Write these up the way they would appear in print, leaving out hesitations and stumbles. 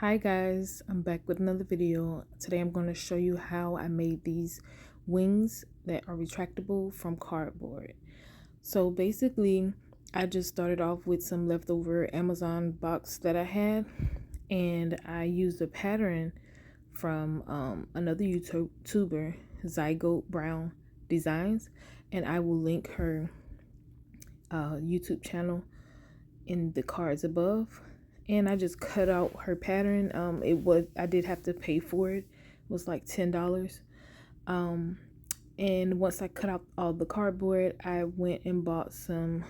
Hi guys, I'm back with another video. Today I'm going to show you how I made these wings that are retractable from cardboard. So basically, I just started off with some leftover Amazon box that I had, and I used a pattern from another YouTuber, Zygote Brown Designs, and I will link her YouTube channel in the cards above. And I just cut out her pattern. I did have to pay for it. It was like $10. And once I cut out all the cardboard, I went and bought some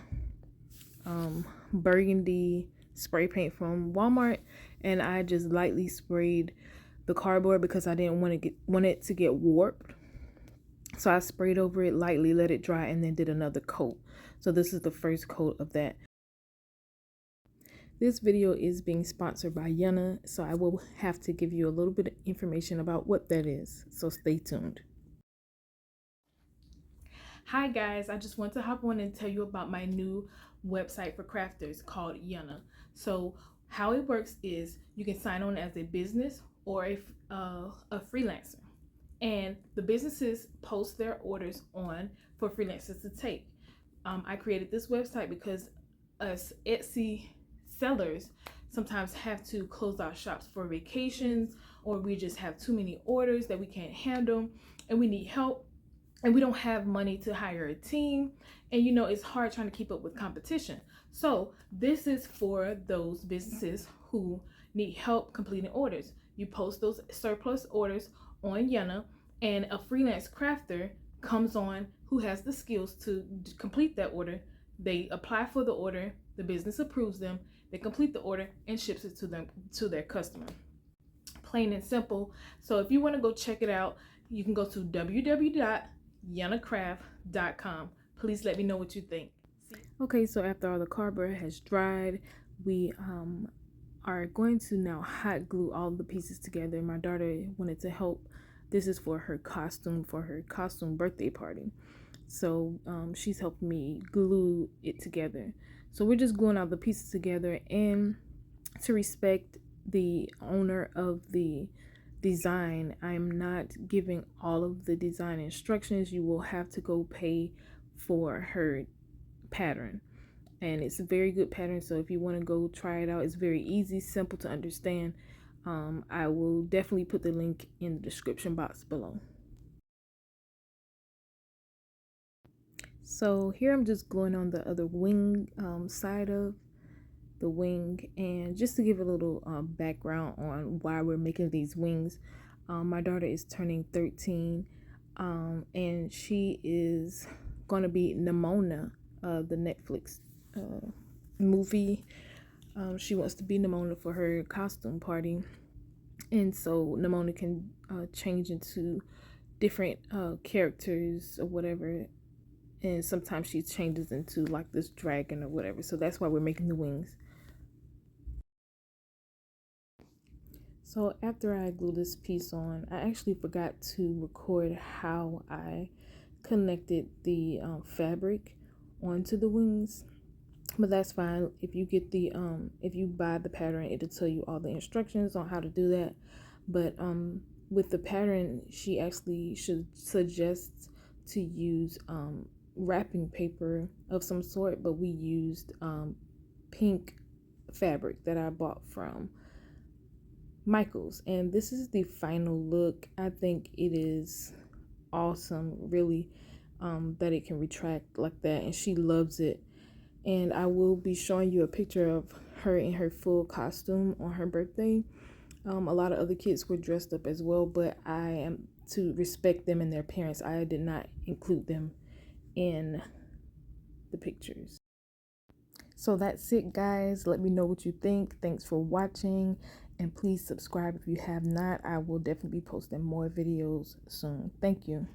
burgundy spray paint from Walmart, and I just lightly sprayed the cardboard because I didn't want it to get warped. So I sprayed over it lightly, let it dry, and then did another coat. So this is the first coat of that. This video is being sponsored by Yana, so I will have to give you a little bit of information about what that is, so stay tuned. Hi guys, I just want to hop on and tell you about my new website for crafters called Yana. So how it works is you can sign on as a business or a freelancer, and the businesses post their orders on for freelancers to take. I created this website because us Etsy sellers sometimes have to close our shops for vacations, or we just have too many orders that we can't handle and we need help, and we don't have money to hire a team, and it's hard trying to keep up with competition. So this is for those businesses who need help completing orders. You post those surplus orders on Yana, and a freelance crafter comes on who has the skills to complete that order. They apply for the order, the business approves them, they complete the order and ships it to their customer. Plain and simple. So if you want to go check it out, you can go to www.yanacraft.com. Please let me know what you think. Okay, so after all the cardboard has dried, we are going to now hot glue all the pieces together. My daughter wanted to help. This is for her costume birthday party. So she's helped me glue it together. So we're just gluing all the pieces together, and to respect the owner of the design, I'm not giving all of the design instructions. You will have to go pay for her pattern, and it's a very good pattern. So if you want to go try it out, it's very easy, simple to understand. I will definitely put the link in the description box below. So here I'm just gluing on the other wing side of the wing, and just to give a little background on why we're making these wings. My daughter is turning 13, and she is going to be Nimona, the Netflix movie. She wants to be Nimona for her costume party, and so Nimona can change into different characters or whatever, and sometimes she changes into like this dragon or whatever. So that's why we're making the wings. So after I glue this piece on, I actually forgot to record how I connected the fabric onto the wings, but that's fine. If you get the if you buy the pattern, it'll tell you all the instructions on how to do that. But with the pattern, she actually should suggest to use wrapping paper of some sort, but we used pink fabric that I bought from Michaels, and this is the final look. I think it is awesome, really, that it can retract like that, and she loves it. And I will be showing you a picture of her in her full costume on her birthday. A lot of other kids were dressed up as well, but I am to respect them and their parents, I did not include them in the pictures. So that's it, guys. Let me know what you think. Thanks for watching, and please subscribe if you have not. I will definitely be posting more videos soon. Thank you.